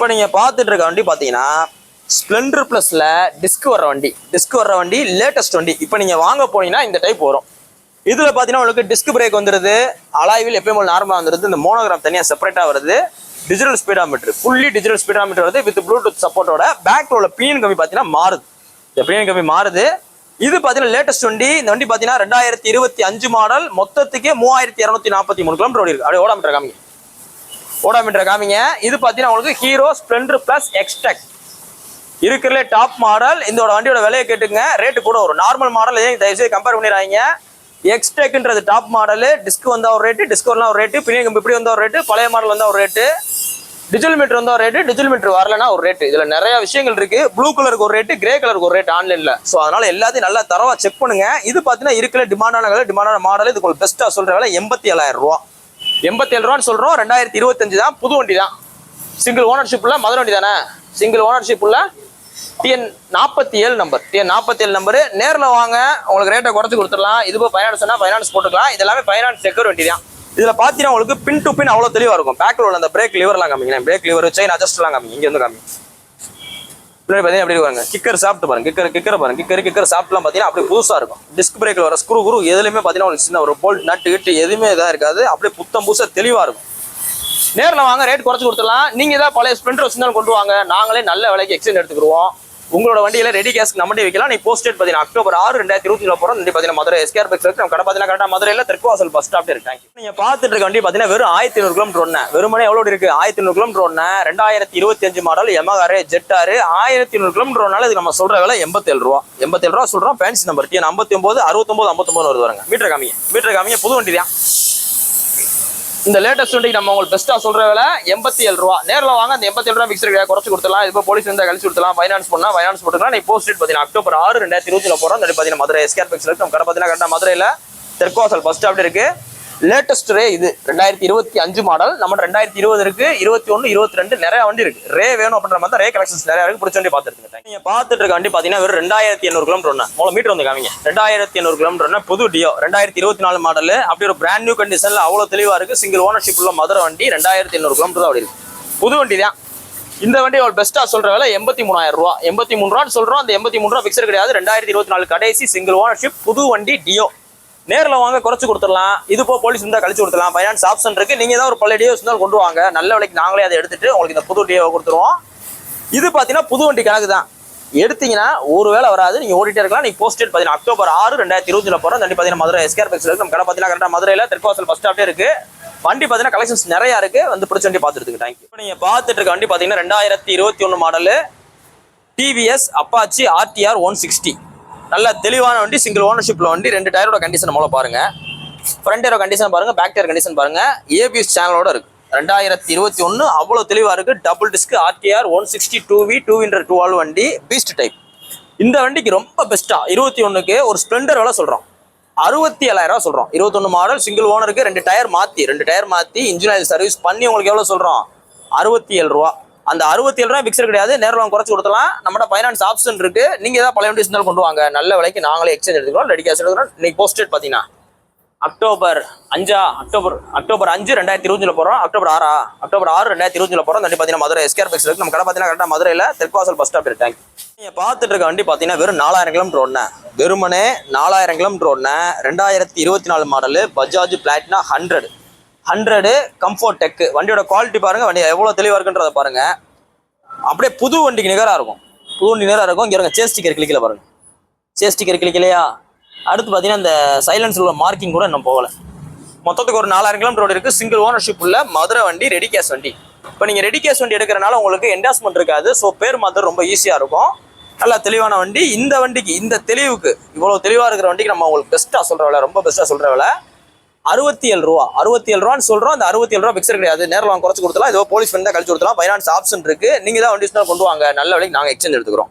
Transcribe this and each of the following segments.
இப்போ நீங்கள் பார்த்துட்டு இருக்க வண்டி பார்த்தீங்கன்னா ஸ்ப்ளெண்டர் ப்ளஸில் டிஸ்க் வர வண்டி லேட்டஸ்ட் வண்டி. இப்போ நீங்கள் வாங்க போனீங்கன்னா இந்த டைப் வரும். இதில் பார்த்தீங்கன்னா உங்களுக்கு டிஸ்க் பிரேக் வந்துடுது, அலாய்வில் எப்பயும் நார்மலாக வந்துடுது, இந்த மோனோகிராம் தனியாக செப்பரேட்டாக வருது, digital speedometer fully digital speedometer வருது வித் ப்ளூடூத் சப்போர்ட்டோட. பேக்கில் உள்ள பிஎன் கம்பி பார்த்தீங்கன்னா மாறுது, இந்த பிஎன் கம்பி மாறுது. இது பார்த்தீங்கன்னா லேட்டஸ்ட் வண்டி. இந்த வண்டி பார்த்தீங்கன்னா 2025 மாடல், மொத்தத்துக்கே 3243 கிலோமீட்டர் ஓடி இருக்கு. அப்படியே ஓடாமீட்டர் காமிங்க. இது பார்த்தீங்கன்னா உங்களுக்கு ஹீரோ ஸ்ப்ளெண்டர் பிளஸ் எக்ஸ்டெக் இருக்கிறதுலே டாப் மாடல். இந்த வண்டியோட விலையை கேட்டுங்க, ரேட்டு கூட வரும். நார்மல் மாடல் தயவுசெய்து கம்பேர் பண்ணிடுறாங்க. எக்ஸ்டெக்ன்றது டாப் மாடல். டிஸ்க் வந்தால் ஒரு ரேட்டு, டிஸ்க் வரலாம் ஒரு ரேட்டு, பினியன் கம்பி இப்படி வந்தால் ஒரு ரேட்டு, பழைய மாடல் வந்தால் ஒரு ரேட்டு, டிஜிட்டல் மீட்டர் வந்தால் ஒரு ரேட்டு, டிஜிட்டல் மீட்டர் வரலன்னா ஒரு ரேட்டு. இதில் நிறைய விஷயங்கள் இருக்கு. ப்ளூ கலருக்கு ஒரு ரேட்டு, கிரே கலருக்கு ஒரு ரேட் ஆன்லைனில். ஸோ அதனால எல்லாத்தையும் நல்லா தரவா செக் பண்ணுங்க. இது பார்த்தீங்கன்னா இருக்கிற டிமாண்டான மாடல். இது உங்களுக்கு பெஸ்ட்டாக சொல்ற வேலை 87,000 ரூபா. 87 ரூபான்னு சொல்றோம். 2025 தான், புது வண்டி தான், சிங்கிள் ஓனர்ஷிப் உள்ள மதுரை வண்டி தானே, சிங்கிள் ஓனர்ஷிப் உள்ள TN 47 நம்பர், TN 47 நம்பரு. நேரில் வாங்க, உங்களுக்கு ரேட்டை குறைச்சி கொடுத்துடலாம். இது போய் ஃபைனான்ஸ்னா ஃபைனான்ஸ் போட்டுக்கலாம். இது எல்லாமே ஃபைனான்ஸ் செக்யூர் வண்டி தான். இதில் பார்த்தீங்கன்னா உங்களுக்கு பின் டு பின் அவ்வளோ தெளிவாக இருக்கும். பேக்கில் உள்ள அந்த பிரேக் லிவர்லாம் காமிங்க, பிரேக் லிவர் செயின் அட்ஜஸ்ட்லாம் காமிங்க. இங்கே வந்து காமிங்க. பின்னாடி பார்த்தீங்கன்னா எப்படி இருக்காங்க, கிக்கர் சாப்பிட்டு பாருங்க, கிக்கர் சாப்பிட்டுலாம் பார்த்தீங்கன்னா அப்படியே புதுசாக இருக்கும். டிஸ்க் பிரேக்கில் வர ஸ்க்ரூ எதுலையுமே பார்த்தீங்கன்னா உங்களுக்கு சின்ன ஒரு போல்ட் நட்டு கிட்டு எதுவுமே இதாக இருக்காது. அப்படியே புத்தம் புதுசாக தெளிவாக இருக்கும். நேரில் வாங்க, ரேட் குறைச்சி கொடுத்துடலாம். நீங்கள் ஏதாவது பழைய ஸ்ப்ளெண்டர் வச்சுருந்தாலும் கொண்டு வாங்க, நாங்களே நல்ல விலைக்கு எக்ஸ்சேஞ்ச் எடுத்துக்கிடுவோம். உங்களோட வண்டியில ரெடி கேஸ்க்கு நம்ம வைக்கலாம். நீ போஸ்ட் டேட் பார்த்தீங்கன்னா அக்டோபர் 6, 2024 போகிறோம். பார்த்தீங்கன்னா மதுரை எஸ்கேஆர் பைக்ஸ் இருக்கு. நம்ம கடை பார்த்தீங்கன்னா கரெக்டாக மதுரையில் தெற்குவாசல் பஸ் ஸ்டாப் இருக்காங்க. நீங்கள் பார்த்துட்டு இருக்க வண்டி பார்த்தீங்கன்னா வெறும் 1500 கிலோமீட்டர் ஒன்று. வெறுமனே எவ்வளோ இருக்கு, 1500 கிலோமீட்டர் ஒன்று. 2025 மாடல் எமகார் ஜெட்டாரு. 1500 கிலோமீட்டர் ஒன்னால இதுக்கு நம்ம சொல்ற விலை 87 ரூபா. 87 ரூபா சொல்றோம். ஃபேன்சி நம்பர் TN 59 69 59 வருது வருங்க. மீட்டர் காமிங்க. புது வண்டி தான். இந்த லேட்டஸ்ட் வண்டிக்கு நம்ம உங்களுக்கு பெஸ்ட்டா சொல்ற வேலை 87 ரூபா. நேரில் வாங்க, அந்த 87 ரூபா பிக்ஸ் குறைச்சு கொடுத்துலாம். இப்போ போலீஸ் இருந்தால் கழிச்சு கொடுத்துலாம். ஃபைனான்ஸ் பண்ணா ஃபைனான்ஸ் போட்டுக்கலாம். நீ போஸ்ட் பார்த்தீங்கன்னா அக்டோபர் 6, 2024 போகிறோம். பார்த்தீங்கன்னா மதுரை எஸ்கேஆர் பைக்ஸ் இருக்கு. நம்ம கடை பார்த்தீங்கன்னா கரெக்டாக மதுரையில் தெற்குவாசல் பஸ் ஸ்டாப் இருக்கு. லேட்டஸ்ட் ரே இது 2025 மாடல். நம்ம 2020 இருக்கு, 21, 22 நிறைய வண்டி இருக்கு. ரே வேணும் அப்படின்ற மாதிரி ரே கலெக்ஷன்ஸ் நிறைய இருக்கு. பிடிச்ச வண்டி பார்த்துருக்கேன். நீங்க பார்த்துட்டு இருக்க வண்டி பார்த்தீங்கன்னா வெறும் 2800 கிலோமீட்டர் ஒன்று. மூணு மீட்டர் வந்து காமிங்க. 2800 கிலோமீட்டர் ஒன்று. புது டியோ 2024 மாடல். அப்படி ஒரு பிராண்ட் நியூ கண்டிஷன்ல அவ்வளோ தெளிவா இருக்கு. சிங்கிள் ஓனர்ஷிப் உள்ள மதுரை வண்டி. 2800 கிலோமீட்டர் தான் அப்படி இருக்கு. புது வண்டி தான். இந்த வண்டி அவள் பெஸ்ட்டா சொல்ற வேலை 83,000 ரூபா. 83 ரூபான்னு சொல்றோம். அந்த 83 ரூபா பிக்சர் கிடையாது. 2024 கடைசி சிங்கிள் ஓனர்ஷிப் புது வண்டி டியோ. நேரில் வாங்க, குறைச்சு கொடுத்துடலாம். இது போ போலீஸ் இருந்தால் கழிச்சு கொடுத்துடலாம். ஃபைனான்ஸ் ஆப்ஷன் இருக்கு. நீங்க ஏதாவது ஒரு பழைய டியோ இருந்தாலும் கொண்டு வாங்க, நல்ல விலைக்கு நாங்களே அதை எடுத்துட்டு உங்களுக்கு இந்த புது டியோ கொடுத்துருவோம். இது பார்த்தீங்கன்னா புது வண்டி கணக்கு தான். எடுத்தீங்கன்னா ஒரு வேலை வராது, நீங்க ஓடிட்டே இருக்கலாம். நீங்க போஸ்ட் டேட் பார்த்தீங்கன்னா அக்டோபர் 6, 2020 போகிறோம். வண்டி பார்த்தீங்கன்னா மதுரை எஸ்கேஆர் பைக்ஸ் இருக்கு. நம்ம கடை பார்த்தீங்கன்னா கரெக்டாக மதுரையில் தெற்குவாசல் பஸ் ஸ்டாப்டே இருக்கு. வண்டி பார்த்தீங்கன்னா கலெக்ஷன்ஸ் நிறையா இருக்கு. வந்து பிடிச்ச வண்டி பார்த்துருக்கு. தேங்க்யூ. இப்போ நீங்க பார்த்துட்டு இருக்க வண்டி பார்த்தீங்கன்னா 2021 மாடல் TVS அப்பாச்சி RTR 160. நல்ல தெளிவான வண்டி, சிங்கிள் ஓனர்ஷிப்ல வண்டி. 2 டயரோட கண்டிஷன் மூலம் பாருங்க. ஃப்ரண்ட் டயரோட கண்டிஷன் பாருங்க, பேக் டயர் கண்டிஷன் பாருங்க. ABS சேனலோட இருக்கு. 2021 அவ்வளோ தெளிவா இருக்கு. டபுள் டிஸ்க் RTR 160 2V 2 வண்டி, பீஸ்ட் டைப். இந்த வண்டிக்கு ரொம்ப பெஸ்ட்டா 21க்கு ஒரு ஸ்ப்ளெண்டர் விலை சொல்றோம் 67,000 ரூபா சொல்றோம். 21 மாடல் சிங்கிள் ஓனருக்கு 2 டயர் மாத்தி இன்ஜின் ஆயில் சர்வீஸ் பண்ணி உங்களுக்கு எவ்வளவு சொல்றோம், 67 ரூபா. அந்த 67 ரூபா பிக்சர் கிடையாது. நேரில் வாங்க, குறைச்சு கொடுத்தலாம். நம்மட ஃபைனான்ஸ் ஆப்ஷன் இருக்கு. நீங்க ஏதாவது பழைய வண்டி இருந்தாலும் கொண்டு வாங்க, நல்ல விலைக்கு நாங்களே எக்ஸ்சேஞ்ச் எடுத்துக்கிறோம். ரெடி கேஷ் எடுத்துக்கிறோம். இன்னைக்கு போஸ்ட் டேட் பார்த்தீங்கன்னா அக்டோபர் 5, 2020 போகிறோம். அக்டோபர் 6, 2020 போகிறோம். வண்டி பார்த்தீங்கன்னா மதுரை எஸ்கேஆர் பைக்ஸ் இருக்கு. நம்ம கடை பார்த்தீங்கன்னா கரெக்டாக மதுரையில் தெற்குவாசல் பஸ் ஸ்டாப் இருக்கு. நீங்கள் பார்த்துட்டு இருக்க வண்டி பார்த்தீங்கன்னா வெறும் 4000 கிலோமீட்டர் ஒன்று. வெறுமனே 4000 கிலோமீட்டர் ஒன்று. 2024 model Bajaj Platina 100 comfort tech. வண்டியோட குவாலிட்டி பாருங்க, வண்டி எவ்வளோ தெளிவாக இருக்குன்றதை பாருங்க. அப்படியே புது வண்டிக்கு நிகராக இருக்கும். இங்கே இருங்க, சேஸ் ஸ்டிக்கர் கிளிக்கல பாருங்க. சேஸ் ஸ்டிக்கர் கிளிக்கலையா? அடுத்து பார்த்தீங்கன்னா இந்த சைலன்ஸ் உள்ள மார்க்கிங் கூட இன்னும் போகலை. மொத்தத்துக்கு ஒரு 4000 கிலோமீட்டர் இருக்கு. சிங்கிள் ஓனர்ஷிப் உள்ள மதுரை வண்டி, ரெடி கேஷ் வண்டி. இப்போ நீங்கள் ரெடி கேஷ் வண்டி எடுக்கிறனால உங்களுக்கு என்டாஸ்மெண்ட் இருக்காது. ஸோ பேர் மாத்திரம் ரொம்ப ஈஸியாக இருக்கும். நல்லா தெளிவான வண்டி. இந்த வண்டிக்கு, இந்த தெளிவுக்கு, இவ்வளோ தெளிவாக இருக்கிற வண்டிக்கு நம்ம உங்களுக்கு பெஸ்ட்டாக சொல்கிற விலை, ரொம்ப பெஸ்ட்டாக சொல்கிற விலை 67 ரூபா. 67 ரூபான்னு சொல்றோம். அந்த 67 ரூபா பிக்சர் கிடையாது. நேரில் வாங்க, குறைச்சு கொடுத்தலாம். ஏதோ போலீஸ் வந்து கழிச்சு கொடுத்தலாம். ஃபைனான்ஸ் ஆப்ஷன் இருக்கு. நீங்க தான் வண்டி கொண்டு வாங்க, நல்ல விலைக்கு நாங்கள் எக்ஸ்சேஞ்ச் எடுத்துக்கிறோம்.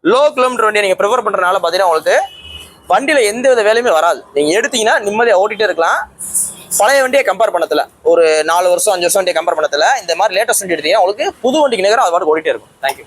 லோ கிலோமீட்டர் வண்டியை நீங்க ப்ரிஃபர் பண்றதுனால பார்த்தீங்கன்னா உங்களுக்கு வண்டியில எந்த வித வேலையுமே வராது. நீங்க எடுத்தீங்கன்னா நிம்மதியாக ஓட்டிகிட்டே இருக்கலாம். பழைய வண்டியை கம்பேர் பண்ணத்துல, ஒரு 4 வருஷம் 5 வருஷம் வண்டியை கம்பேர் பண்ணத்துல இந்த மாதிரி லேட்டஸ்ட் வண்டி எடுத்தீங்கன்னா உங்களுக்கு புது வண்டிக்கு நேரம் அது மாதிரி ஓடிட்டே இருக்கும். தேங்க்யூ.